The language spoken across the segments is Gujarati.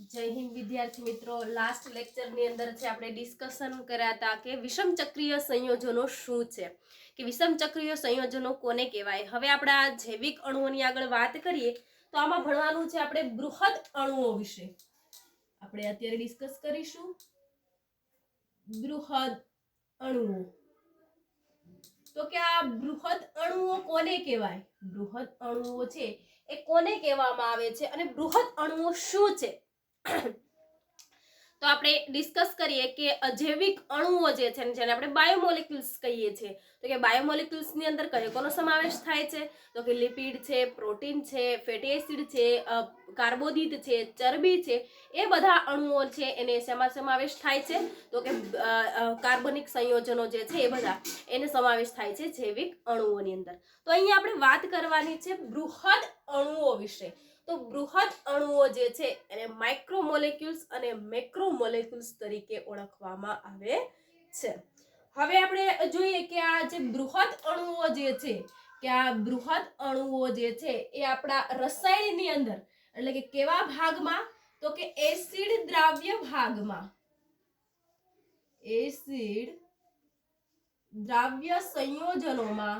જય હિન્દ વિદ્યાર્થી મિત્રો, લાસ્ટ લેક્ચરની અંદર છે આપણે ડિસ્કશન કર્યા હતા કે વિષમચક્રીય સંયોજનો શું છે, કે વિષમચક્રીય સંયોજનો કોને કહેવાય. હવે આપણે આ જૈવિક અણુઓની આગળ વાત કરીએ તો આમાં ભણવાનું છે આપણે બૃહદ અણુઓ વિશે. આપણે અત્યારે ડિસ્કસ કરીશું બૃહદ અણુઓ. તો કે આ બૃહદ અણુઓ કોને કહેવાય, બૃહદ અણુઓ છે એ કોને કહેવામાં આવે છે અને બૃહદ અણુઓ શું છે. તો આપણે ડિસ્કસ કરીએ કે અજૈવિક અણુઓ જે છે જેને આપણે બાયોમોલિક્યુલ્સ કહીએ છીએ. તો કે બાયોમોલિક્યુલ્સ ની અંદર કયો કોનો સમાવેશ થાય છે, તો કે લિપિડ છે, પ્રોટીન છે, ફેટી એસિડ છે, કાર્બોદિત છે, ચરબી છે, એ બધા અણુઓ છે એને શેમાં સમાવેશ થાય છે, તો કે કાર્બનિક સંયોજનો જે છે એ બધા એને સમાવેશ થાય છે જૈવિક અણુઓની અંદર. તો અહીંયા આપણે વાત કરવાની છે બૃહદ અણુઓ વિશે. તો બૃહદ અણુઓ જે છે એને માઇક્રોમોલેક્યુલ્સ અને મેક્રોમોલેક્યુલ્સ તરીકે ઓળખવામાં આવે છે. હવે આપણે જોઈએ કે આ જે બૃહદ અણુઓ જે છે, કે આ બૃહદ અણુઓ જે છે એ આપણા રસાયણની અંદર, એટલે કે કેવા ભાગમાં, તો કે એસિડ દ્રાવ્ય ભાગમાં, એસિડ દ્રાવ્ય સંયોજનોમાં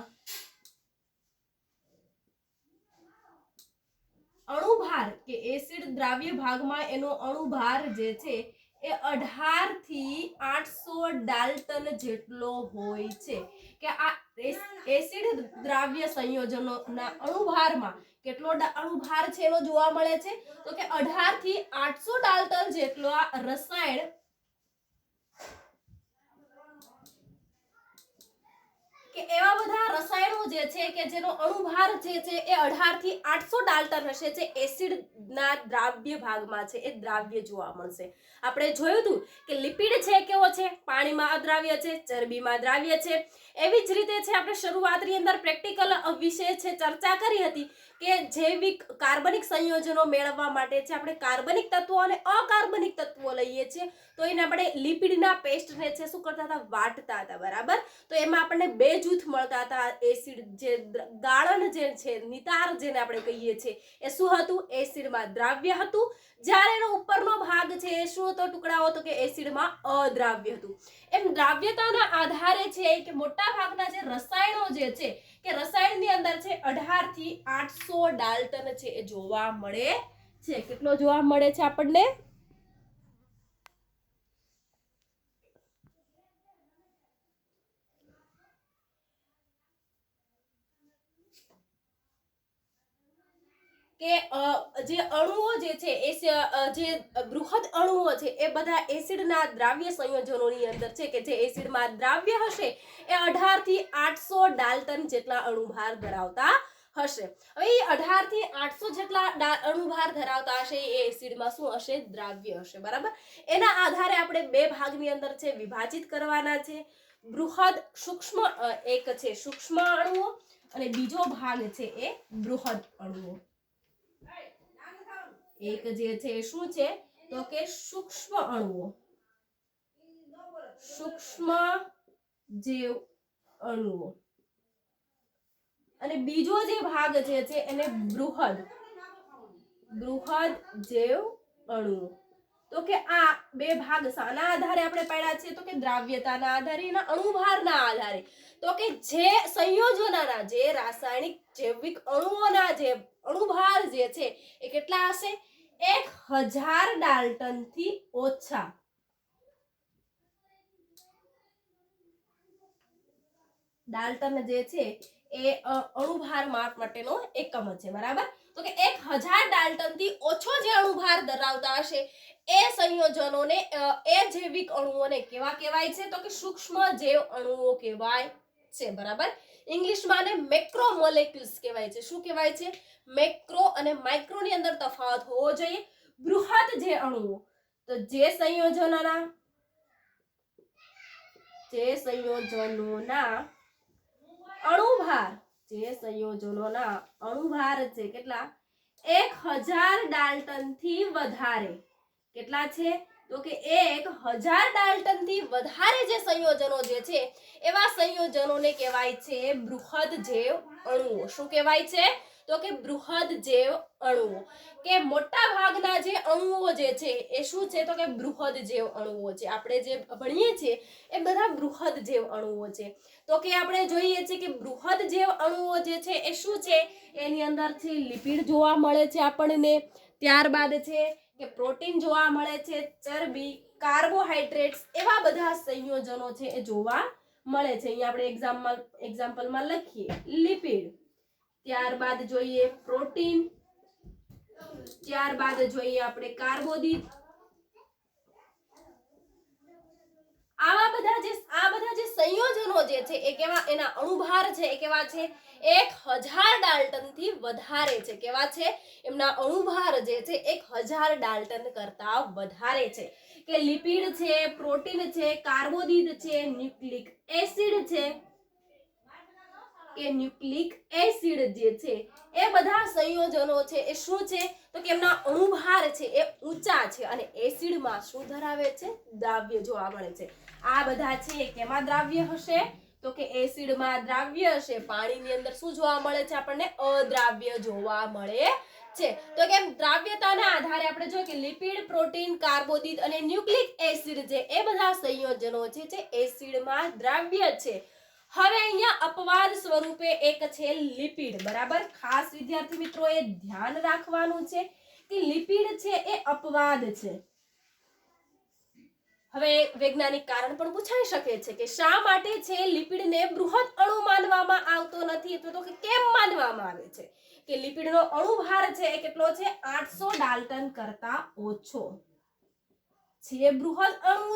અણુભાર, કે એસિડ દ્રાવ્ય ભાગમાં એનો અણુભાર જે છે એ 18 થી 800 ડાલ્ટન જેટલો હોય છે. કે આ એસિડ દ્રાવ્ય સંયોજનોના અણુભારમાં કેટલો અણુભાર છે એનો જોવા મળે છે, તો કે 18 થી 800 ડાલ્ટન જેટલો આ રસાયણ કે એવા બધા રસાયણો જે છે કે જેનો અણુભાર જે છે એ 18 થી 800 ડાલ્ટન હશે, જે એસિડના દ્રાવ્ય ભાગમાં છે એ દ્રાવ્ય જોવા મળશે. આપણે જોયું હતું કે લિપિડ છે કેવો છે, પાણીમાં અદ્રાવ્ય છે, ચરબીમાં દ્રાવ્ય છે. એવી જ રીતે છે આપણે શરૂઆતની અંદર પ્રેક્ટિકલ વિશે છે ચર્ચા કરી હતી કે જૈવિક કાર્બનિક સંયોજનો મેળવવા માટે છે આપણે કાર્બનિક તત્વો અને અકાર્બનિક તત્વો લઈએ છીએ. તો એને આપણે લિપિડના પેસ્ટને છે શું કરતા હતા, વાટતા હતા, બરાબર. તો એમાં આપણને બે જૂથ મળતા હતા. એસિડ જે ગાળણ જે છે, નિતાર જેને આપણે કહીએ છીએ, એ શું હતું, એસિડમાં દ્રાવ્ય હતું. જ્યારે એનો ઉપરનો ભાગ છે એ શું હતો, ટુકડાઓ, તો કે એસિડમાં અદ્રાવ્ય હતું. એમ દ્રાવ્યતાના આધારે છે કે મોટા ભાગના જે રસાયણો જે છે કે રસાયણની અંદર છે 18 થી 800 ડાલ્ટન છે એ જોવા મળે છે. કેટલો જોવા મળે છે આપણને, કે જે અણુઓ જે છે એ જે બૃહદ અણુઓ છે એ બધા એસિડના દ્રાવ્ય સંયોજનોની અંદર છે, કે જે એસિડમાં દ્રાવ્ય હશે એ 18 થી 800 ડાલ્ટન જેટલા અણુભાર ધરાવતા હશે. હવે એ 18 થી 800 જેટલા અણુભાર ધરાવતા હશે એ એસિડમાં શું હશે, દ્રાવ્ય હશે, બરાબર. એના આધારે આપણે બે ભાગની અંદર છે વિભાજિત કરવાના છે. બૃહદ સૂક્ષ્મ, એક છે સૂક્ષ્મ અણુઓ અને બીજો ભાગ છે એ બૃહદ અણુઓ. એક જે છે શું છે, તો કે સૂક્ષ્મ અણુઓ, સૂક્ષ્મ જૈવ અણુઓ, અને બીજો જે ભાગ જે છે એને બૃહદ જૈવ અણુઓ. તો કે આ બે ભાગ શાના આધારે આપણે પાડ્યા છે, તો કે દ્રાવ્યતાના આધારે, એના અણુભારના આધારે. તો કે જે સંયોજનોના, જે રાસાયણિક જૈવિક અણુઓના જે અણુભાર જે છે એ કેટલા હશે, 1000 ડાલ્ટન થી ઓછા. ડાલ્ટન જે છે એ અણુભાર માપ માટેનો એકમ છે, બરાબર. તો કે 1000 ડાલ્ટન થી ઓછો જે અણુભાર ધરાવતા હશે એ સંયોજનોને, એ જૈવિક અણુઓને કેવા કહેવાય છે, તો કે સૂક્ષ્મ જૈવ અણુઓ કહેવાય છે, બરાબર. ઇંગ્લિશમાં આને મેક્રોમોલેક્યુલ્સ કહેવાય છે. શું કહેવાય છે, મેક્રો અને માઇક્રો ની અંદર તફાવત હોવો જોઈએ. બૃહદ જે અણુઓ, તો જે સંયોજનોના અણુભાર, જે સંયોજનોના અણુભાર છે કેટલા, 1000 ડાલ્ટન થી વધારે. કેટલા છે, તો કે 1000 ડાલ્ટન થી વધારે જે સંયોજનો જે છે એવા સંયોજનોને કહેવાય છે બૃહદ જૈવ અણુઓ. શું કહેવાય છે, તો કે બૃહદ જૈવ અણુઓ, કે મોટા ભાગના જે અણુઓ જે છે એ શું છે તો કે બૃહદ જૈવ અણુઓ છે. આપણે જે ભણીએ છીએ એ બધા બૃહદ જૈવ અણુઓ છે. તો કે આપણે જોઈએ છીએ કે બૃહદ જૈવ અણુઓ જે છે એ શું છે, એની અંદર છે લિપિડ જોવા મળે છે આપણને, ત્યારબાદ છે કે પ્રોટીન જોવા મળે છે, ચરબી, કાર્બોહાઈડ્રેટ્સ, એવા બધા સંયોજનો છે એ જોવા મળે છે. અહીંયા આપણે એક્ઝામ્પલમાં લખીએ લિપિડ, ત્યારબાદ જોઈએ પ્રોટીન, ત્યારબાદ જોઈએ આપણે કાર્બોદિત. આ બધા જે સંયોજનો જે છે એ કેવા, એના અણુભાર છે એ કેવા છે, 1000 ડાલ્ટન થી વધારે છે. કેવા છે? એમના અણુભાર જે છે 1000 ડાલ્ટન કરતા વધારે છે. કે લિપિડ છે, પ્રોટીન છે, કાર્બોદિત છે, ન્યુક્લિક એસિડ છે, કે ન્યુક્લિક એસિડ જે છે એ બધા સંયોજનો છે એ શું છે તો કે એમના અણુભાર છે એ ઊંચા છે, અને એસિડમાં શું ધરાવે છે? દ્રાવ્ય જોવા મળે છે. આ બધા છે કેમાં દ્રાવ્ય હશે તો કે એસિડમાં દ્રાવ્ય હશે. પાણીની અંદર શું જોવા મળે છે આપણને? અદ્રાવ્ય જોવા મળે છે. તો કે દ્રાવ્યતાના આધારે આપણે જોઈએ કે લિપિડ, પ્રોટીન, કાર્બોદિત અને ન્યુક્લિક એસિડ છે એ બધા સંયોજનો છે એસિડમાં દ્રાવ્ય છે. હવે અહીંયા અપવાદ સ્વરૂપે એક છે લિપિડ. બરાબર, ખાસ વિદ્યાર્થી મિત્રો એ ધ્યાન રાખવાનું છે કે લિપિડ છે એ અપવાદ છે. હવે વૈજ્ઞાનિક કારણ પણ પૂછાઈ શકે છે કે શા માટે છે લિપિડને બૃહદ અણુ માનવામાં આવતો નથી, અથવા તો કેમ માનવામાં આવે છે? કે લિપિડનો અણુભાર છે એ કેટલો છે? 800 ડાલ્ટન કરતા ઓછો છે. બૃહદ અણુ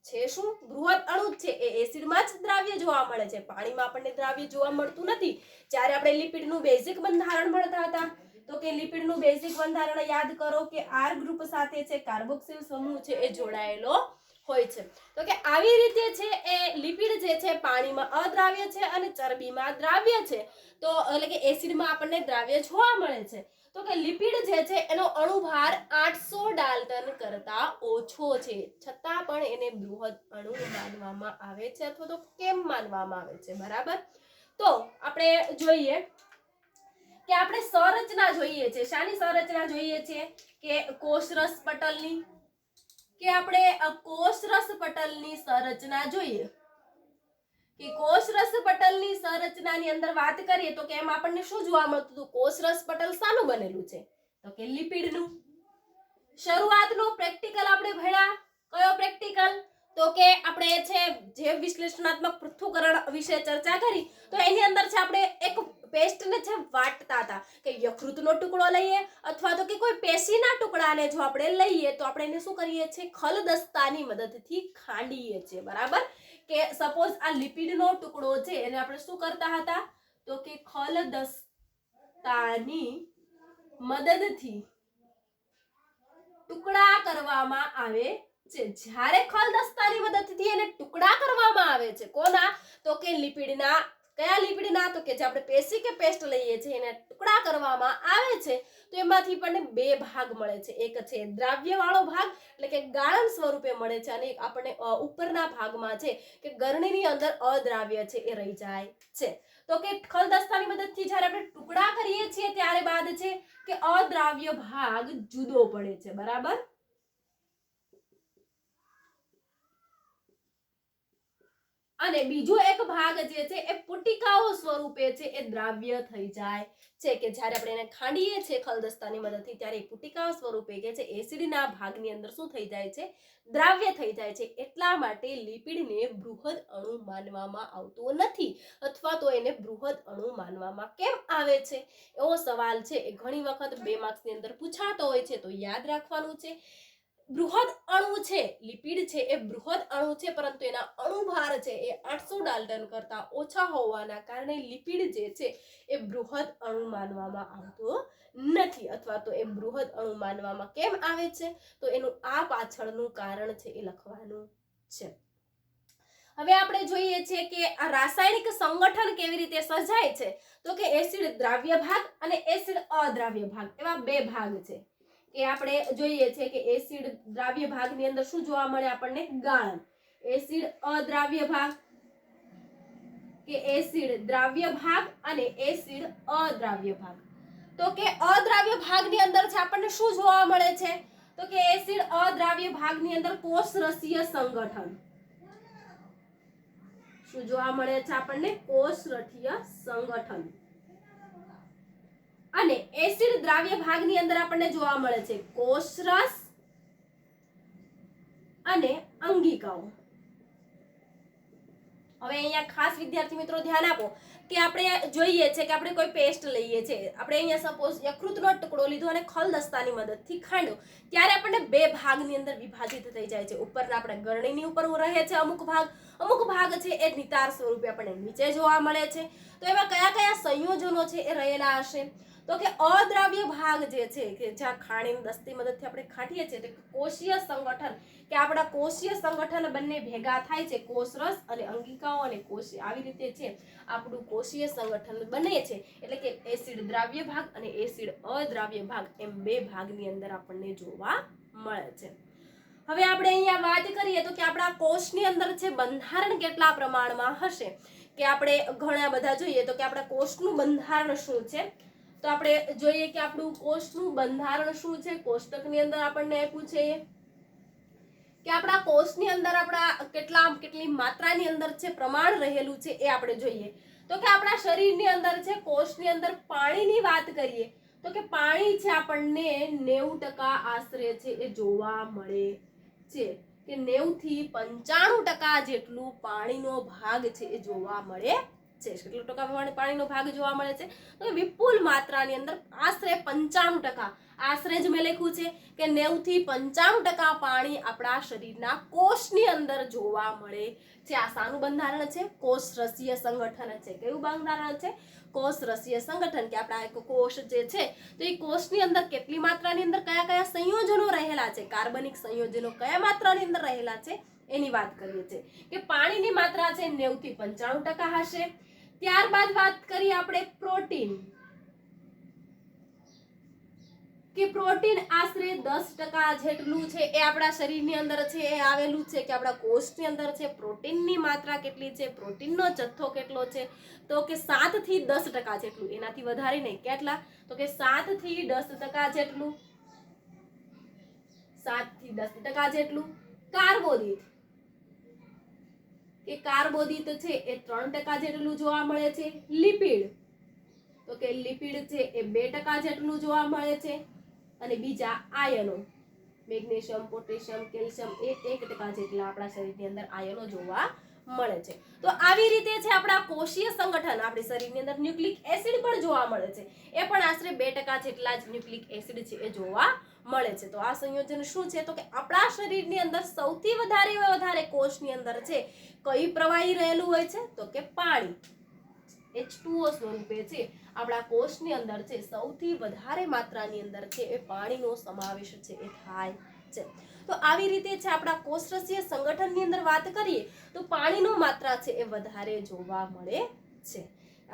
છે શું? બૃહદ અણુ છે એ એસિડમાં જ દ્રાવ્ય જોવા મળે છે, પાણીમાં આપણને દ્રાવ્ય જોવા મળતું નથી. જ્યારે આપણે લિપિડનું બેઝિક બંધારણ ભણતા હતા તો કે લિપિડનું બેઝિક બંધારણ યાદ કરો કે આર ગ્રુપ સાથે છે કાર્બોક્સિલ સમૂહ છે એ જોડાયેલો હોય છે. તો કે આવી રીતે છે એ લિપિડ જે છે પાણીમાં અદ્રાવ્ય છે અને ચરબીમાં દ્રાવ્ય છે. તો એટલે કે એસિડમાં આપણને દ્રાવ્ય જોવા મળે છે. તો કે લિપિડ જે છે એનો અણુભાર 800 ડાલ્ટન કરતા ઓછો છે, છતાં પણ એને બૃહદ અણુ માનવામાં આવે છે, અથવા તો કેમ માનવામાં આવે છે? બરાબર, તો આપણે જોઈએ કે આપણે સંરચના જોઈએ છે. શાની સંરચના જોઈએ છે? કે કોષરસ પટલની, કે આપણે કોષરસ પટલની સંરચના જોઈએ. કે કોષરસ પટલની સંરચનાની અંદર વાત કરીએ તો કે એમાં આપણને શું જોવા મળતું હતું? કોષરસ પટલ શાનું બનેલું છે તો કે લિપિડનું. શરૂઆતનો પ્રેક્ટિકલ આપણે ભણ્યા. કયો પ્રેક્ટિકલ? તો કે આપણે છે જૈવ વિશ્લેષણાત્મક પૃથ્થકરણ વિશે ચર્ચા કરી, તો એની અંદર છે આપણે એક પેસ્ટને છે વાટતા હતા કે યકૃતનો ટુકડો લઈએ અથવા તો કે કોઈ પેશીના ટુકડાને જો આપણે લઈએ તો આપણે એને શું કરીએ છીએ? ખલદસ્તાની મદદથી ખાંડીએ છીએ. બરાબર, કે સપોઝ આ લિપિડનો ટુકડો છે એને આપણે શું કરતા હતા તો કે ખલદસ્તાની મદદથી ટુકડા કરવામાં આવે છે. જ્યારે ખલદસ્તાની મદદથી એને ટુકડા કરવામાં આવે છે, કોના? તો કે લિપિડના. કયા લિપિડના? તો કે જે આપણે પેશી કે પેસ્ટ લઈએ છીએ એને ટુકડા કરવામાં આવે છે તો એમાંથી પણ બે ભાગ મળે છે. એક છે દ્રાવ્ય વાળો ભાગ, એટલે કે ગાળણ સ્વરૂપે મળે છે, અને આપણને ઉપરના ભાગમાં છે કે ગરણીની અંદર અદ્રાવ્ય છે એ રહી જાય છે. તો કે ખલદસ્તાની મદદથી જ્યારે આપણે ટુકડા કરીએ છીએ ત્યારે બાદ છે કે અદ્રાવ્ય ભાગ જુદો પડે છે. બરાબર, અને બીજો એક ભાગ જે છે એ પુટિકાઓ સ્વરૂપે છે એ દ્રાવ્ય થઈ જાય છે. કે જ્યારે આપણે એને ખાંડીએ છીએ ખલદસ્તાની મદદથી ત્યારે પુટિકાઓ સ્વરૂપે કે છે એસિડના ભાગની અંદર શું થઈ જાય છે? દ્રાવ્ય થઈ જાય છે. એટલા માટે લિપિડને બૃહદ અણુ માનવામાં આવતો નથી, અથવા તો એને બૃહદ અણુ માનવામાં કેમ આવે છે એવો સવાલ છે એ ઘણી વખત 2 માર્ક્સની અંદર પૂછાતો હોય છે. તો યાદ રાખવાનું છે બૃહદ અણુ છે, લિપિડ છે એ બૃહદ અણુ છે, પરંતુ એના અણુભાર છે એ 800 ડાલ્ટન કરતા ઓછા હોવાના કારણે લિપિડ જે છે એ બૃહદ અણુ માનવામાં આવતો નથી, અથવા તો એ બૃહદ અણુ માનવામાં કેમ આવે છે તો એનું આ પાછળનું કારણ છે એ લખવાનું છે. હવે આપણે જોઈએ છીએ કે આ રાસાયણિક સંગઠન કેવી રીતે સર્જાય છે તો કે એસિડ દ્રાવ્ય ભાગ અને એસિડ અદ્રાવ્ય ભાગ એવા બે ભાગ છે. કે આપણે જોઈએ છે કે એસિડ દ્રાવ્ય ભાગની અંદર શું જોવા મળે આપણને? ગાળણ. એસિડ અદ્રાવ્ય ભાગ, કે એસિડ દ્રાવ્ય ભાગ અને એસિડ અદ્રાવ્ય ભાગ. તો કે અદ્રાવ્ય ભાગની અંદર છે આપણને શું જોવા મળે છે? તો કે એસિડ અદ્રાવ્ય ભાગની અંદર કોષરસીય સંગઠન. શું જોવા મળે છે આપણને? કોષરસીય સંગઠન. અને એસિડ દ્રાવ્ય ભાગની અંદર આપણને જોવા મળે છે કોષરસ અને અંગિકાઓ. હવે અહીંયા ખાસ વિદ્યાર્થી મિત્રો ધ્યાન આપો કે આપણે જોઈએ છે કે આપણે કોઈ પેસ્ટ લઈએ છે, આપણે અહીંયા સપોઝ યકૃતનો ટુકડો લીધો અને ખલદસ્તાની મદદથી ખાંડ્યો, ત્યારે આપણને બે ભાગની અંદર વિભાજિત થઈ જાય છે. ઉપરના આપણે ગરણીની ઉપર રહે છે અમુક ભાગ છે એ નિતાર સ્વરૂપે આપણને નીચે જોવા મળે છે. તો એવા કયા કયા સંયોજનો છે એ રહેલા હશે? તો કે અદ્રાવ્ય ભાગ જે છે કે જ્યાં ખાણીની દસ્તી મદદથી આપણે ખાટીએ છીએ, તો કોષીય સંગઠન કે આપણા કોષીય સંગઠન બંને ભેગા થાય છે, કોષરસ અને અંગિકાઓ અને કોષ, આવી રીતે છે આપણું કોષીય સંગઠન બને છે. એટલે કે એસિડ દ્રાવ્ય ભાગ અને એસિડ અદ્રાવ્ય ભાગ એમ બે ભાગની અંદર આપણને જોવા મળે છે. હવે આપણે અહીંયા વાત કરીએ તો કે આપણા કોષની અંદર છે બંધારણ કેટલા પ્રમાણમાં હશે, કે આપણે ઘણા બધા જોઈએ તો કે આપણા કોષનું બંધારણ શું છે. તો આપણે જોઈએ કે આપણું કોષનું બંધારણ શું છે. કોષ્ટકની અંદર આપણને આપ્યું છે કે આપણા કોષની અંદર આપણા કેટલી માત્રાની અંદર છે પ્રમાણ રહેલું છે એ આપણે જોઈએ. તો કે આપણા શરીરની અંદર છે કોષની અંદર પાણીની વાત કરીએ તો કે પાણી છે આપણને 90% આશરે છે એ જોવા મળે છે, કે 90 થી 95% જેટલું પાણીનો ભાગ છે એ જોવા મળે છે. કેટલો ટકા પાણીનો ભાગ જોવા મળે છે? તો વિપુલ માત્રાની અંદર આશરે 95%, આશરે જ મેં લખ્યું છે કે 90 થી 95% પાણી આપણા શરીરના કોષની અંદર જોવા મળે છે. આ શાનું બંધારણ છે? કોષરસીય સંગઠન છે. કયું બંધારણ છે? કોષરસીય સંગઠન. કે આપણા એક કોષ જે છે તો એ કોષની અંદર કેટલી માત્રાની અંદર કયા કયા સંયોજનો રહેલા છે, કાર્બનિક સંયોજનો કયા માત્રાની અંદર રહેલા છે એની વાત કરીએ છીએ. કે પાણીની માત્રા છે 90 થી 95% હશે. ત્યારબાદ વાત કરીએ આપણે પ્રોટીન, કે પ્રોટીન આશરે 10% જેટલું છે એ આપણા શરીરની અંદર છે એ આવેલું છે, કે આપણા કોષની અંદર છે પ્રોટીનની માત્રા કેટલી છે, પ્રોટીનનો જથ્થો કેટલો છે? તો કે 7 થી 10% જેટલું, એનાથી વધારે નહીં. કેટલા? તો કે 7 થી 10% જેટલું, 7 થી 10% જેટલું. કાર્બોદિત, કે કાર્બોદિત છે એ 3% જેટલું જોવા મળે છે. લિપિડ, તો કે લિપિડ છે એ 2% જેટલું જોવા મળે છે. અને બીજા આયનો મેગ્નેશિયમ, પોટેશિયમ, કેલ્શિયમ એ 1% જેટલા આપણા શરીરની અંદર આયનો જોવા મળે છે. તો આવી રીતે છે આપણા કોષીય સંગઠન. આપણા શરીરની અંદર ન્યુક્લિક એસિડ પણ જોવા મળે છે, એ પણ આશરે 2% જેટલા જ ન્યુક્લિક એસિડ છે એ જોવા મળે છે. તો આ સંયોજન શું છે? તો કે આપણા શરીરની અંદર સૌથી વધારે કોષની અંદર છે કઈ પ્રવાહી રહેલું હોય છે? તો કે પાણી, H2O સ્વરૂપે છે આપણા કોષની અંદર છે સૌથી વધારે માત્રાની અંદર છે એ પાણીનો સમાવેશ છે એ થાય છે. તો આવી રીતે છે આપણા કોષરસીય સંગઠનની અંદર વાત કરીએ તો પાણીનો માત્રા છે એ વધારે જોવા મળે છે.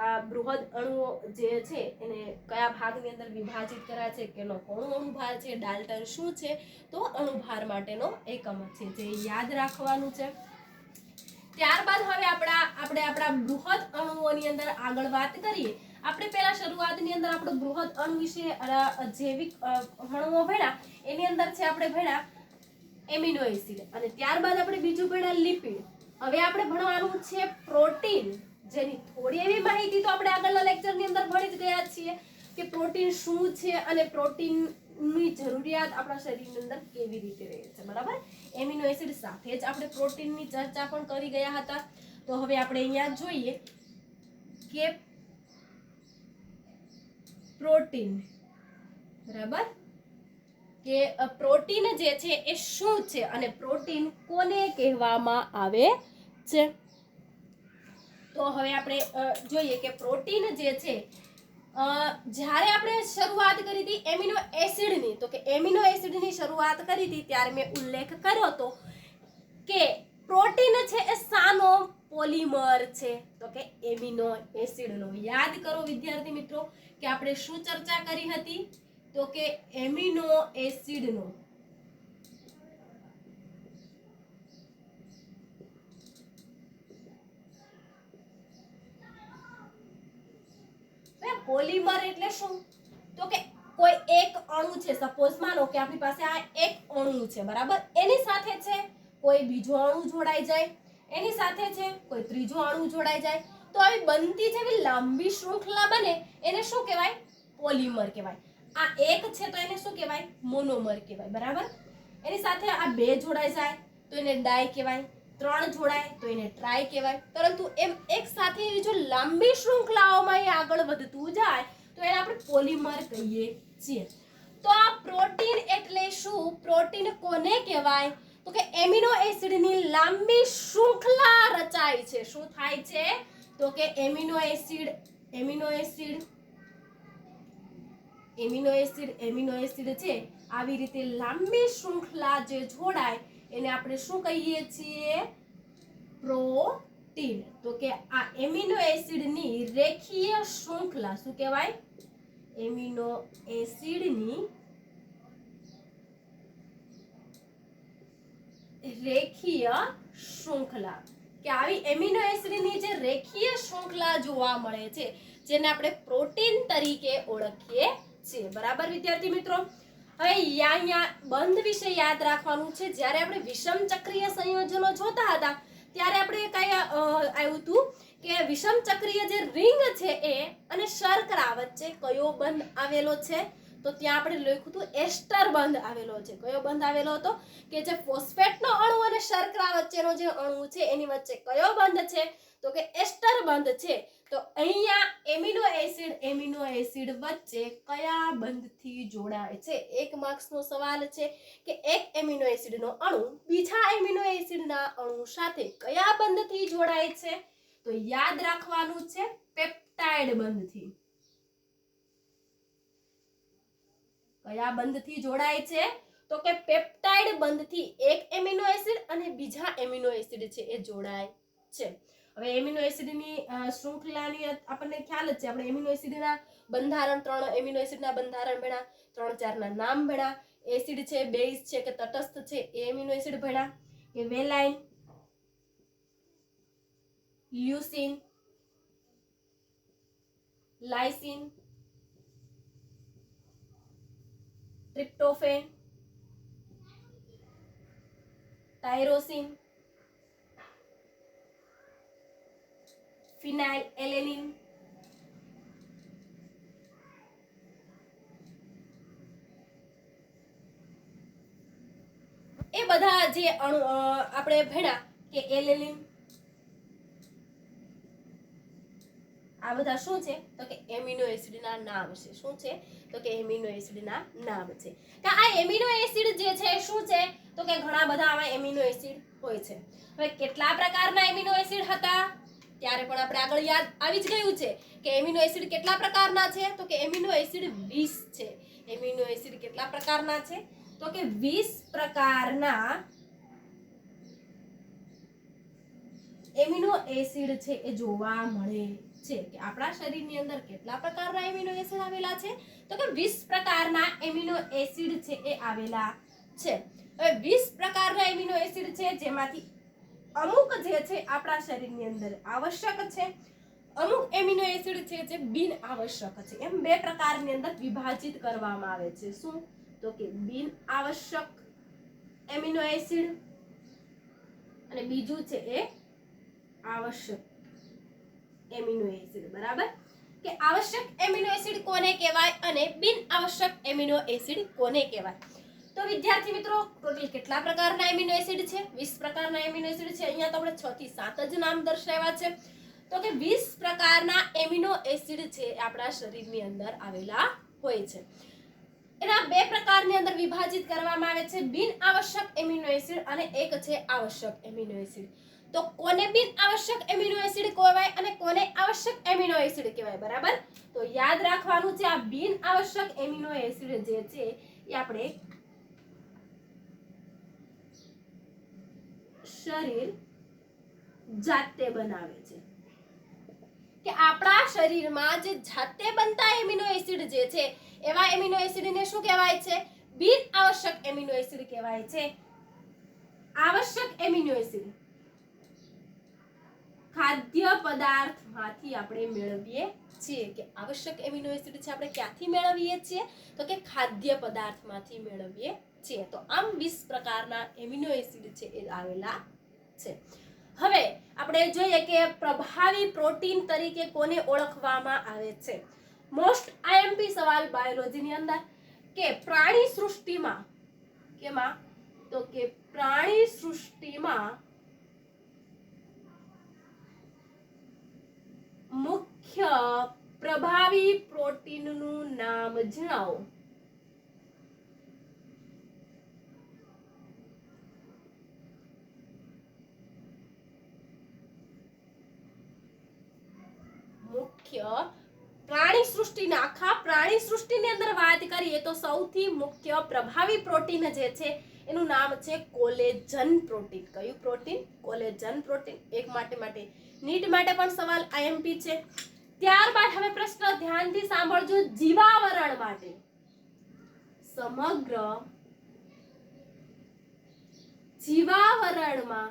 આ બૃહદ અણુઓ જે છે એને કયા ભાગની અંદર વિભાજિત કર્યા છે? કે કોનો અણુભાર છે? ડાલ્ટન શું છે? તો અણુભાર માટેનો એકમ છે, જે યાદ રાખવાનું છે. ત્યારબાદ હવે આપણે આપણા બૃહદ અણુઓની અંદર આગળ વાત કરીએ. આપણે પહેલા શરૂઆતની અંદર આપણો બૃહદ અણુ વિશે જૈવિક અણુઓ ભણ્યા, એની અંદર છે આપણે ભણ્યા એમિનો એસિડ, અને ત્યારબાદ આપણે બીજું ભણ્યા લિપિડ. હવે આપણે ભણવાનું છે પ્રોટીન, જેની થોડી એવી માહિતી તો આપણે આગળના લેક્ચરની અંદર ભણી જ ગયા છીએ કે પ્રોટીન શું છે અને પ્રોટીનની જરૂરિયાત આપણા શરીરની અંદર કેવી રીતે રહે છે. બરાબર, એમિનો એસિડ સાથે જ આપણે પ્રોટીનની ચર્ચા પણ કરી ગયા હતા. તો હવે આપણે અહીંયા જોઈએ કે પ્રોટીન, બરાબર, કે પ્રોટીન જે છે એ શું છે અને પ્રોટીન કોને કહેવામાં આવે છે? તો હવે આપણે જોઈએ કે પ્રોટીન જે છે જ્યારે આપણે શરૂઆત કરી હતી એમિનો એસિડની, તો કે એમિનો એસિડની શરૂઆત કરી હતી ત્યારે મેં ઉલ્લેખ કર્યો હતો કે પ્રોટીન છે એ શાનો પોલિમર છે? તો કે એમિનો એસિડનો. યાદ કરો વિદ્યાર્થી મિત્રો કે આપણે શું ચર્ચા કરી હતી? તો કે એમિનો એસિડનો. પોલિમર એટલે શું? તો કોઈ એક અણુ છે, સપોઝ માનો કે આપણી પાસે આ એક અણુ છે, બરાબર, એની સાથે છે કોઈ બીજો અણુ જોડાઈ જાય, એની સાથે છે કોઈ ત્રીજો અણુ જોડાઈ જાય, તો આવી બનતી જેવી લાંબી શૃંખલા બને એને શું કહેવાય? પોલિમર કહેવાય. આ એક છે તો એને શું કહેવાય? મોનોમર કહેવાય, બરાબર. એની સાથે આ બે જોડાઈ જાય તો એને ડાય કહેવાય, ત્રણ જોડાય તો એને ટ્રાય કહેવાય. પરંતુ એમ એક સાથે જો લાંબી શૃંખલાઓમાં એ આગળ વધતું જાય તો એને આપણે પોલિમર કહીએ છીએ. તો આ પ્રોટીન એટલે શું? પ્રોટીન કોને કહેવાય? તો કે એમિનો એસિડની લાંબી શૃંખલા રચાય છે. શું થાય છે? તો કે એમિનો એસિડ છે, આવી રીતે લાંબી શૃંખલા જે જોડાય એને આપણે શું કહીએ છીએ? પ્રોટીન. તો કે આ એમિનો એસિડની રેખીય શૃંખલા શું કહેવાય? એમિનો એસિડની રેખીય શૃંખલા, કે આવી એમિનો એસિડની જે રેખીય શૃંખલા જોવા મળે છે જેને આપણે પ્રોટીન તરીકે ઓળખીએ છીએ, બરાબર વિદ્યાર્થી મિત્રો. હવે અહીંયા બંધ વિશે યાદ રાખવાનું છે. જ્યારે આપણે વિષમ ચક્રીય સંયોજનો જોતા હતા ત્યારે આપણે કઈ આવ્યું હતું કે વિષમ ચક્રીય જે રિંગ છે એ અને શર્કરા વચ્ચે કયો બંધ આવેલો છે? તો ત્યાં આપણે લખ્યું હતું એસ્ટર બંધ આવેલો છે. કયો બંધ આવેલો હતો? કે જે ફોસ્ફેટનો અણુ અને શર્કરા વચ્ચેનો જે અણુ છે એની વચ્ચે કયો બંધ છે? તો કે એસ્ટર બંધ છે. તો અહીંયા એમિનો એસિડ વચ્ચે કયા બંધથી જોડાય છે? 1 માર્ક્સનો સવાલ છે કે એક એમિનો એસિડનો અણુ બીજા એમિનો એસિડના અણુ સાથે કયા બંધથી જોડાય છે? તો યાદ રાખવાનું છે પેપ્ટાઇડ બંધથી. કયા બંધથી જોડાય છે? તો કે પેપ્ટાઇડ બંધથી એક એમિનો એસિડ અને બીજા એમિનો એસિડ છે એ જોડાય છે. હવે એમિનો એસિડની શૃંખલાની આપણને ખ્યાલ જ છે. આપણે એમિનો એસિડના બંધારણ, 3 એમિનો એસિડના બંધારણ ભણ્યા, 3-4 ના નામ ભણ્યા. એસિડ છે, બેઝ છે કે તટસ્થ છે એ એમિનો એસિડ ભણ્યા, કે વેલાઇન, લ્યુસીન, લાઇસિન, ટ્રિપ્ટોફેન, ટાયરોસિન, ફિનાઇલ એલેનિન, એ બધા જે અણુ આપણે ભણ્યા કે એલેનિન, આ બધા શું છે? તો કે એમિનો એસિડના નામ છે. શું છે? તો કે એમિનો એસિડના નામ છે. કે આ એમિનો એસિડ જે છે શું છે? તો કે ઘણા બધા આમાં એમિનો એસિડ હોય છે. હવે કેટલા પ્રકારના એમિનો એસિડ હતા? ત્યારે પણ આપણે આગળ યાદ આવી જ ગયું છે કે એમિનો એસિડ કેટલા પ્રકારના છે? તો કે એમિનો એસિડ 20 છે. એમિનો એસિડ કેટલા પ્રકારના છે? તો કે 20 પ્રકારના એમિનો એસિડ છે એ જોવા મળે છે. કે આપણા શરીરની અંદર કેટલા પ્રકારના એમિનો એસિડ આવેલા છે? તો કે 20 પ્રકારના એમિનો એસિડ છે એ આવેલા છે. હવે 20 પ્રકારના એમિનો એસિડ છે જેમાંથી અમુક જે છે આપણા શરીરની અંદર આવશ્યક છે, અમુક એમિનો એસિડ છે જે બિન આવશ્યક છે. એમ બે પ્રકારની અંદર વિભાજિત કરવામાં આવે છે. શું? તો કે બિન આવશ્યક એમિનો એસિડ અને બીજું છે એ આવશ્યક એમિનો એસિડ, બરાબર. કે આવશ્યક એમિનો એસિડ કોને કહેવાય અને બિન આવશ્યક એમિનો એસિડ કોને કહેવાય? તો વિદ્યાર્થી મિત્રો ટોટલ કેટલા પ્રકારના એમિનો એસિડ છે? 20 પ્રકારના એમિનો એસિડ છે. અહીંયા તો આપણે 6 થી 7 જ નામ દર્શાવ્યા છે. તો કે 20 પ્રકારના એમિનો એસિડ છે આપણા શરીરની અંદર આવેલા હોય છે. એના બે પ્રકારની અંદર વિભાજિત કરવામાં આવે છે, બિન આવશ્યક એમિનો એસિડ અને એક છે આવશ્યક એમિનો એસિડ. તો કોને બિન આવશ્યક એમિનો એસિડ કહેવાય અને કોને આવશ્યક એમિનો એસિડ કહેવાય, બરાબર? તો યાદ રાખવાનું છે આ બિન આવશ્યક એમિનો એસિડ જે છે એ આપણે શરીર જાતે બનાવે છે. કે આપણા શરીરમાં જે જાતે બનતા એમિનો એસિડ જે છે એવા એમિનો એસિડને શું કહેવાય છે? બિન આવશ્યક એમિનો એસિડ કહેવાય છે. આવશ્યક એમિનો એસિડ ખાદ્ય પદાર્થમાંથી આપણે મેળવીએ છીએ કે આવશ્યક એમિનો એસિડ છે આપણે ક્યાંથી મેળવીએ છીએ તો કે ખાદ્ય પદાર્થમાંથી મેળવીએ છીએ. તો આમ 20 પ્રકારના એમિનો એસિડ છે એ આવેલા છે. હવે આપણે જોઈએ કે પ્રભાવી પ્રોટીન તરીકે કોને ઓળખવામાં આવે છે. મોસ્ટ આઈએમપી સવાલ બાયોલોજીની અંદર કે પ્રાણી સૃષ્ટિમાં કેમાં તો કે પ્રાણી સૃષ્ટિમાં મુખ્ય પ્રભાવી પ્રોટીનનું નામ જણાવો. મુખ્ય પ્રાણી સૃષ્ટિના આખા પ્રાણી સૃષ્ટિની અંદર વાત કરીએ તો સૌથી મુખ્ય પ્રભાવી પ્રોટીન જે છે એનું નામ છે કોલેજન પ્રોટીન. કયું પ્રોટીન? Collagen protein. એક માટે નીટ માટે પણ સવાલ આઈએમપી છે. ત્યારબાદ હવે પ્રશ્ન ધ્યાનથી સાંભળજો. જીવાવરણ માટે સમગ્ર જીવાવરણમાં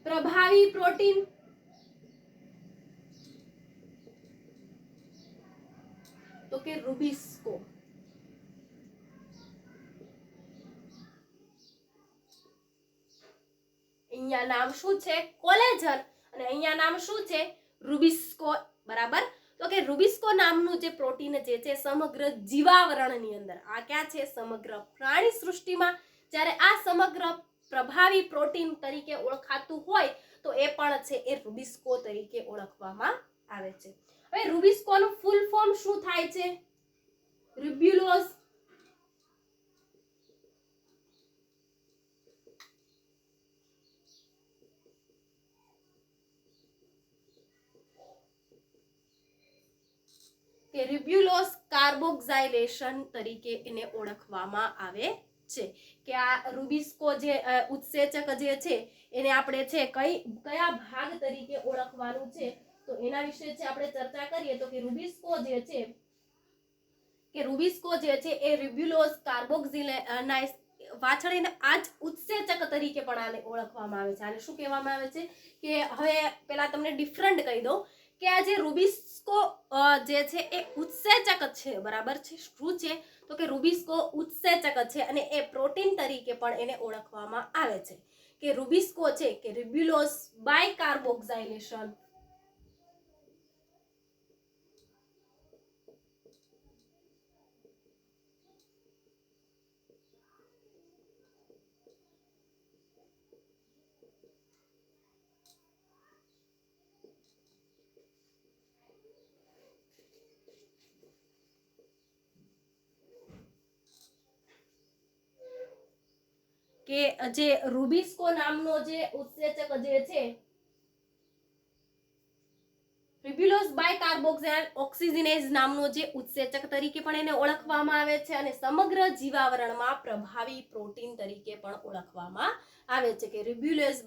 પ્રભાવી પ્રોટીન તો કે રૂબિસ્કો. અહીંયા નામ શું છે? કોલેજન. અને અહીંયા નામ શું છે? રૂબિસ્કો. બરાબર. તો કે રૂબિસ્કો નામનું જે પ્રોટીન જે છે સમગ્ર જીવાવરણની અંદર આ ક્યાં છે? સમગ્ર પ્રાણી સૃષ્ટિમાં. જ્યારે આ સમગ્ર પ્રભાવી પ્રોટીન તરીકે ઓળખાતું હોય તો એ પણ છે એ રૂબિસ્કો તરીકે ઓળખવામાં આવે છે. હવે રૂબિસ્કોનું ફૂલ ફોર્મ શું થાય છે? રિબ્યુલોઝ કે રિબ્યુલોઝ કાર્બોક્સાઇલેશન તરીકે એને ઓળખવામાં આવે છે. કે આ રૂબિસ્કો જે ઉત્સેચક જે છે એને આપણે છે કયા ભાગ તરીકે ઓળખવાનું છે તો એના વિશે છે આપણે ચર્ચા કરીએ તો કે રૂબિસ્કો જે છે એ રિબ્યુલોઝ કાર્બોક્સિલાઇઝ પાછળ આ જ ઉત્સેચક તરીકે પણ આને ઓળખવામાં આવે છે. આને શું કહેવામાં આવે છે કે હવે પેલા તમને ડિફરન્ટ કહી દઉં કે આ જે રૂબિસ્કો જે છે એ ઉત્સેચક છે. બરાબર છે. શું છે તો કે રૂબિસ્કો ઉત્સેચક છે અને એ પ્રોટીન તરીકે પણ એને ઓળખવામાં આવે છે. કે રૂબિસ્કો છે કે રિબ્યુલોઝ બાયકાર્બોક્સાઇલેશન કે જે રૂબિસ્કો નામનો જે ઉત્સેચક જે છે રિબ્યુલોઝ બાયકાર્બોક્સિલેઝ નામનો જે ઉત્સેચક તરીકે પણ એને ઓળખવામાં આવે છે અને સમગ્ર જીવાવરણમાં પ્રભાવી પ્રોટીન તરીકે પણ ઓળખવામાં આવે છે. કે રિબ્યુલોઝ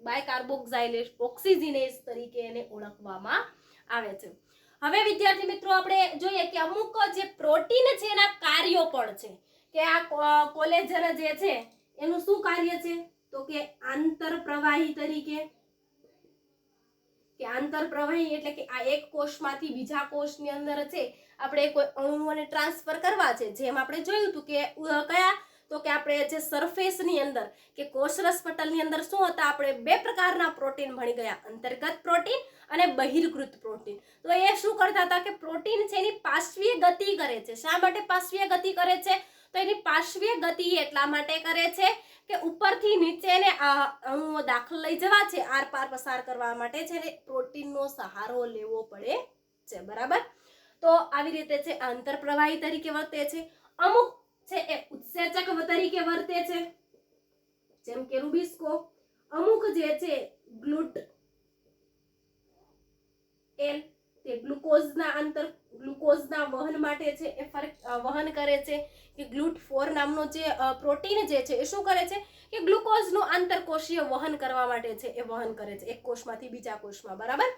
બાયકાર્બોક્સિલેઝ ઓક્સિજનેઝ તરીકે એને ઓળખવામાં આવે છે. હવે વિદ્યાર્થી મિત્રો આપણે જોઈએ કે અમુક જે પ્રોટીન છે એના કાર્યો પણ છે. કે આ કોલેજન જે છે એનું શું કાર્ય છે તો કે આંતરપ્રવાહી તરીકે. કે આંતરપ્રવાહી એટલે કે આ એક કોષમાંથી બીજા કોષની અંદર છે આપણે કોઈ અણુઓને ટ્રાન્સફર કરવા છે. જેમ આપણે જોયું હતું કે કયા તો કે આપણે જે સરફેસની અંદર કે કોષરસ પટલની અંદર શું હતા આપણે બે પ્રકારના પ્રોટીન ભણી ગયા. અંતર્ગત પ્રોટીન અને બહિર્ગત પ્રોટીન. તો એ શું કરતા હતા કે પ્રોટીન છે એની પાર્શ્વીય ગતિ કરે છે. શા માટે પાર્શ્વીય ગતિ કરે છે તો એની પાર્શ્વીય ગતિ એટલા માટે કરે છે કે ઉપરથી નીચેને અણુઓ દાખલ લઈ જવા છે આર પાર પસાર કરવા માટે છે ને પ્રોટીનનો સહારો લેવો પડે છે. બરાબર. તો આવી રીતે છે આંતરપ્રવાહી તરીકે વર્તે છે. અમુક છે એ ઉત્સેચક તરીકે વર્તે છે જેમ કે રૂબિસ્કો. અમુક જે છે ગ્લુટ એલ તે ગ્લુકોઝના વહન માટે છે એ વહન કરે છે. કે ગ્લુટ 4 નામનો જે પ્રોટીન જે છે એ શું કરે છે કે ગ્લુકોઝનું આંતરકોષીય વહન કરવા માટે છે એ વહન કરે છે એક કોષમાંથી બીજા કોષમાં. બરાબર.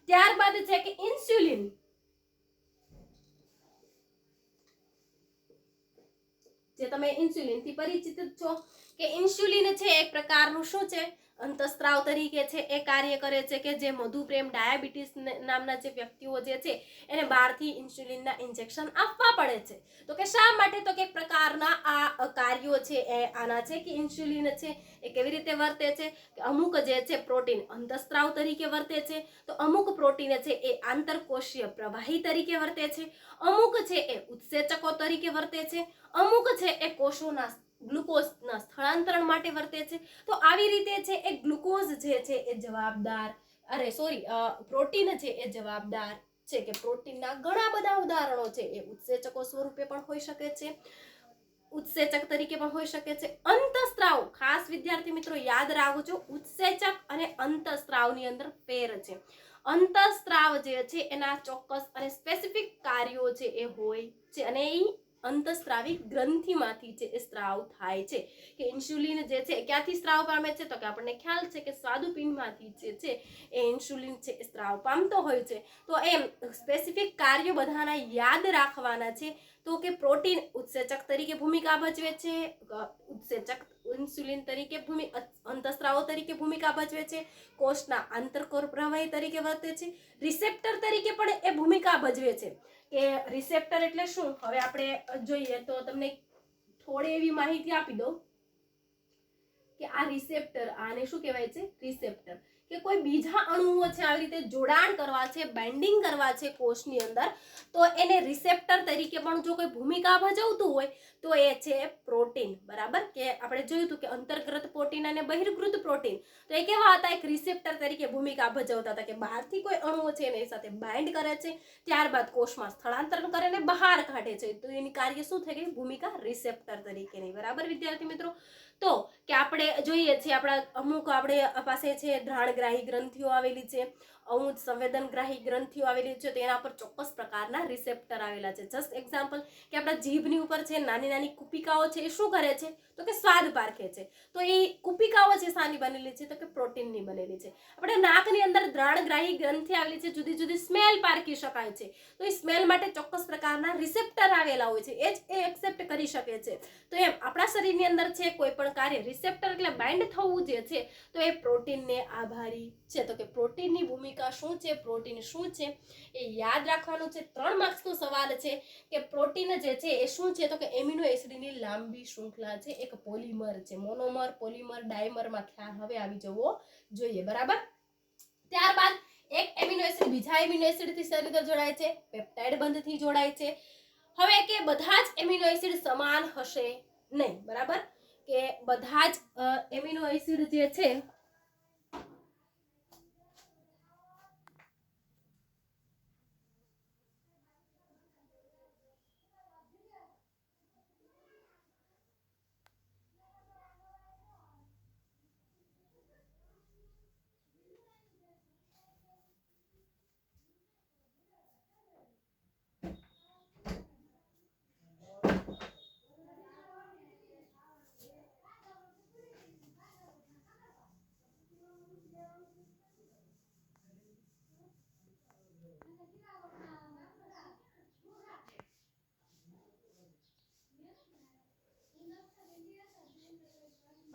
ત્યારબાદ છે કે ઇન્સ્યુલિન. જે તમે ઇન્સ્યુલિન થી પરિચિત છો કે ઇન્સ્યુલિન છે એક પ્રકારનું શું છે અંતસ્ત્રાવ તરીકે છે એ કાર્ય કરે છે, કે જે મધુપ્રેમ ડાયાબિટીસ નામના જે વ્યક્તિઓ જે છે એને બહારથી ઇન્સ્યુલિનના ઇન્જેક્શન આપવા પડે છે. તો કે શા માટે? તો કે એક પ્રકારના આ કાર્યો છે એ આના છે કે ઇન્સ્યુલિન છે એ કેવી રીતે વર્તે છે કે અમુક જે છે પ્રોટીન અંતસ્ત્રાવ તરીકે વર્તે છે, તો અમુક પ્રોટીન છે એ આંતરકોષીય પ્રવાહી તરીકે વર્તે છે, અમુક છે એ ઉત્સેચકો તરીકે વર્તે છે, અમુક છે એ કોષોના ગ્લુકોઝના સ્થળાંતરણ માટે વર્તે છે. તો આવી રીતે છે એ ગ્લુકોઝ જે છે એ જવાબદાર પ્રોટીન છે એ જવાબદાર છે, કે પ્રોટીનના ઘણા બધા ઉદાહરણો છે એ ઉત્સેચકો સ્વરૂપે પણ હોઈ શકે છે, ઉત્સેચક તરીકે પણ હોઈ શકે છે. અંતસ્ત્રાવ, ખાસ વિદ્યાર્થી મિત્રો યાદ રાખજો, ઉત્સેચક અને અંતસ્ત્રાવની અંદર ફેર છે. અંતસ્ત્રાવ જે છે એના ચોક્કસ અને સ્પેસિફિક કાર્યો છે એ હોય છે, અને એ અંતસ્ત્રાવી ગ્રંથિમાંથી છે એ સ્ત્રાવ થાય છે. કે ઇન્સ્યુલિન જે છે ક્યાંથી સ્ત્રાવ પામે છે? તો કે આપણને ખ્યાલ છે કે સ્વાદુપિંડમાંથી જે છે એ ઇન્સ્યુલિન છે એ સ્ત્રાવ પામતો હોય છે. તો એમ સ્પેસિફિક કાર્યો બધાના યાદ રાખવાના છે. તો કે પ્રોટીન ઉત્સેચક તરીકે ભૂમિકા ભજવે છે, ઉત્સેચક ઇન્સ્યુલિન તરીકે અંતસ્ત્રાવો તરીકે ભૂમિકા ભજવે છે, કોષના આંતરકોષ પ્રવાહી તરીકે વર્તે છે, રિસેપ્ટર તરીકે પણ એ ભૂમિકા ભજવે છે. કે રિસેપ્ટર એટલે શું? હવે આપણે જોઈએ તો તમને થોડી એવી માહિતી આપી દઉં કે આ રિસેપ્ટર, આને શું કહેવાય છે? રિસેપ્ટર. કે કોઈ બીજા અણુઓ છે આવી રીતે જોડાણ કરવા છે, બાઇન્ડિંગ કરવા છે કોષની અંદર, તો એને રિસેપ્ટર તરીકે પણ જો કોઈ ભૂમિકા ભજવતું હોય તો એ છે પ્રોટીન. બરાબર, કે આપણે જોયું હતું કે અંતર્ગત પ્રોટીન અને બહિર્ગૃત પ્રોટીન, તો એ કેવા હતા? એક રિસેપ્ટર તરીકે ભૂમિકા ભજવતા હતા, કે બહારથી કોઈ અણુઓ છે એની સાથે બાઇન્ડ કરે છે, ત્યારબાદ કોષમાં સ્થળાંતરણ કરે અને બહાર કાઢે છે. તો એની કાર્ય શું થઈ ગઈ? ભૂમિકા રિસેપ્ટર તરીકેની. બરાબર વિદ્યાર્થી મિત્રો, તો કે આપણે જોઈએ છીએ અમુક આપણે પાસે છે ઘ્રાણગ્રાહી ગ્રંથિઓ આવેલી છે, અમુક સંવેદનગ્રાહી ગ્રંથિઓ આવેલી છે, તો એના પર ચોક્કસ પ્રકારના રિસેપ્ટર આવેલા છે. જસ્ટ એક્ઝામ્પલ કે આપણા જીભની ઉપર છે નાની નાની કુપિકાઓ છે, એ શું કરે છે? તો કે સ્વાદ પારખે છે. તો એ કુપિકાઓ છે શાની બનેલી છે? તો કે પ્રોટીનની બનેલી છે. આપણે નાકની અંદર ઘ્રાણગ્રાહી ગ્રંથિ આવેલી છે, જુદી જુદી સ્મેલ પારખી શકાય છે, તો એ સ્મેલ માટે ચોક્કસ પ્રકારના રિસેપ્ટર આવેલા હોય છે, એ એક્સેપ્ટ કરી શકે છે. તો એમ આપણા શરીરની અંદર છે કોઈ પણ કાર્ય, રિસેપ્ટર એટલે બાઇન્ડ થવું જે છે, તો એ પ્રોટીનને આભારી છે. તો કે પ્રોટીનની ભૂમિકા શું છે, પ્રોટીન શું છે એ યાદ રાખવાનું છે. 3 માર્ક્સનો સવાલ છે કે પ્રોટીન જે છે એ શું છે? તો કે એમિનો એસિડની લાંબી શૃંખલા છે, એક પોલિમર છે. મોનોમર, પોલિમર, ડાયમરમાં ખ્યાલ હવે આવી જવો જોઈએ. બરાબર, ત્યારબાદ એક એમિનો એસિડ બીજા એમિનો એસિડથી સરી રીતે જોડાય છે, પેપ્ટાઇડ બંધથી જોડાય છે. હવે કે બધા જ એમિનો એસિડ સમાન હશે નહીં. બરાબર, કે બધા જ એમિનો એસિડ જે છે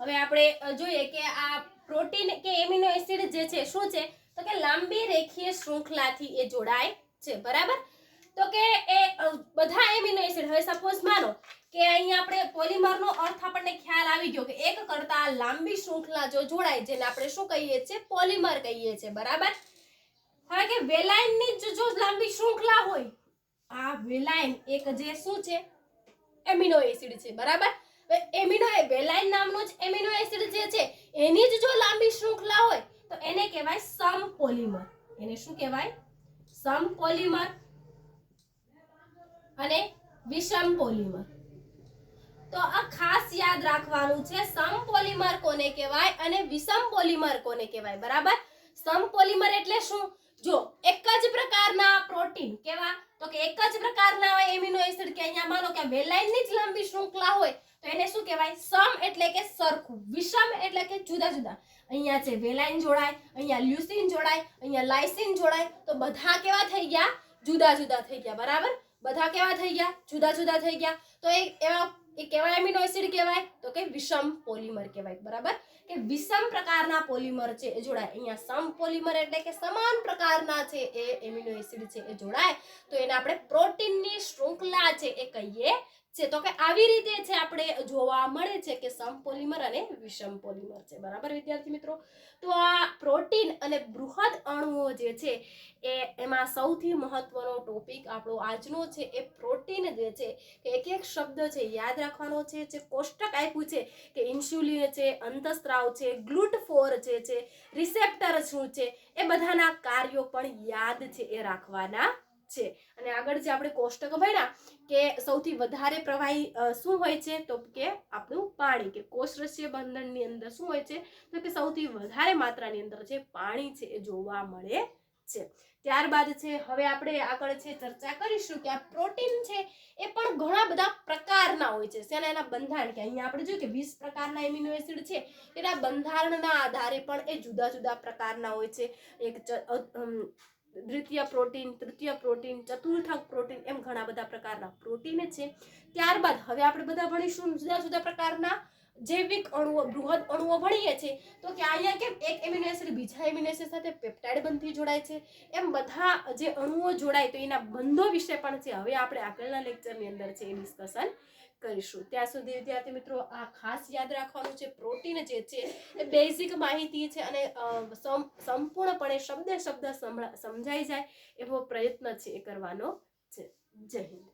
હવે આપણે જોઈએ કે આ પ્રોટીન કે એમિનો એસિડ જે છે શું છે? તો કે લાંબી રેખીય શૃંખલાથી એ જોડાય છે. બરાબર, તો કે એ બધા એમિનો એસિડ, હવે સપોઝ માનો કે અહીંયા આપણે પોલિમરનો અર્થ આપણને ખ્યાલ આવી ગયો કે એક કરતા લાંબી શૃંખલા જો જોડાય, જેને આપણે શું કહીએ છીએ? પોલિમર કહીએ છીએ. બરાબર, હવે કે વેલાઇનની જો લાંબી શૃંખલા હોય, આ વેલાઇન એક જે શું છે? એમિનો એસિડ છે. બરાબર, વેલાઇન નામનો જ એમિનો એસિડ જે છે એની જ જો લાંબી શૃંખલા હોય તો એને કહેવાય સમપોલિમર. એને શું કહેવાય? સમપોલિમર અને વિષમ પોલિમર. તો આ ખાસ યાદ રાખવાનું છે, સમપોલિમર કોને કહેવાય અને વિષમ પોલિમર કોને કહેવાય. બરાબર, સમપોલિમર એટલે શું? જો એક જ પ્રકારના પ્રોટીન, કેવા? તો કે એક જ પ્રકારના એમિનો એસિડ, કે અહીંયા માનો કે વેલાઇનની જ લાંબી શૃંખલા હોય તો એને શું કહેવાય? સમ એટલે કે સરખું, વિષમ એટલે કે જુદા જુદા. અહીંયા છે વેલાઇન જોડાય, અહીંયા લ્યુસીન જોડાય, અહીંયા લાઇસિન જોડાય, તો બધા કેવા થઈ ગયા? જુદા જુદા થઈ ગયા. બરાબર, બધા કેવા થઈ ગયા? જુદા જુદા થઈ ગયા. તો એવા એ કેવા એમિનો એસિડ કહેવાય તો કે વિષમ પોલિમર કહેવાય, બરાબર, કે વિષમ પ્રકારના પોલિમર છે એ જોડાય. અહીંયા સમ પોલિમર એટલે કે સમાન પ્રકારના છે એ એમિનો એસિડ છે એ જોડાય તો એને આપણે પ્રોટીનની શૃંખલા છે એ કહીએ છે. તો કે આવી રીતે છે આપણે જોવા મળે છે કે સમ પોલિમર અને વિષમ પોલિમર છે, બરાબર વિદ્યાર્થી મિત્રો. તો આ પ્રોટીન અને બૃહદ અણુઓ જે છે એમાં સૌથી મહત્વનો ટોપિક આપણો આજનો છે એ પ્રોટીન જે છે કે એક એક શબ્દ છે યાદ રાખવાનો છે. જે કોષ્ટક આપ્યું છે કે ઇન્સ્યુલિન છે, અંતસ્ત્રાવ છે, ગ્લુટ4 છે, રિસેપ્ટર શું છે, એ બધાના કાર્યો પણ યાદ છે એ રાખવાના છે. અને આગળ જે આપણે કોષ્ટક ભણ્યા કે સૌથી વધારે પ્રવાહી શું હોય છે તો કે આપણું પાણી, કે કોષરસીય બંધનની અંદર શું હોય છે તો કે સૌથી વધારે માત્રાની અંદર જે પાણી છે એ જોવા મળે છે. ત્યારબાદ છે હવે આપણે આગળ છે ચર્ચા કરીશું કે આ પ્રોટીન છે એ પણ ઘણા બધા પ્રકારના હોય છે. શેના એના બંધારણ, કે અહીંયા આપણે જોયું કે 20 પ્રકારના એમિનો એસિડ છે એના બંધારણના આધારે પણ એ જુદા જુદા પ્રકારના હોય છે. એક દ્વિતીય પ્રોટીન, તૃતીય પ્રોટીન, ચતુર્થક પ્રોટીન, એમ ઘણા બધા પ્રકારના પ્રોટીન છે. ત્યારબાદ હવે આપણે બધા ભણીશું જુદા જુદા પ્રકારના જૈવિક અણુઓ, બૃહદ અણુઓ ભણીએ છીએ તો કે અહીંયા કેમ એક એમિનો એસિડ બીજા એમિનો એસિડ સાથે પેપ્ટાઇડ બંધથી જોડાય છે, એમ બધા જે અણુઓ જોડાય તો એના બંધો વિશે પણ છે હવે આપણે આગળના લેક્ચરની અંદર છે એ ડિસ્કશન કરીશું. ત્યાં સુધી વિદ્યાર્થી મિત્રો આ ખાસ યાદ રાખવાનું છે, પ્રોટીન જે છે એ બેઝિક માહિતી છે અને સંપૂર્ણપણે શબ્દ સમજાઈ જાય એવો પ્રયત્ન છે એ કરવાનો છે. જય હિન્દ.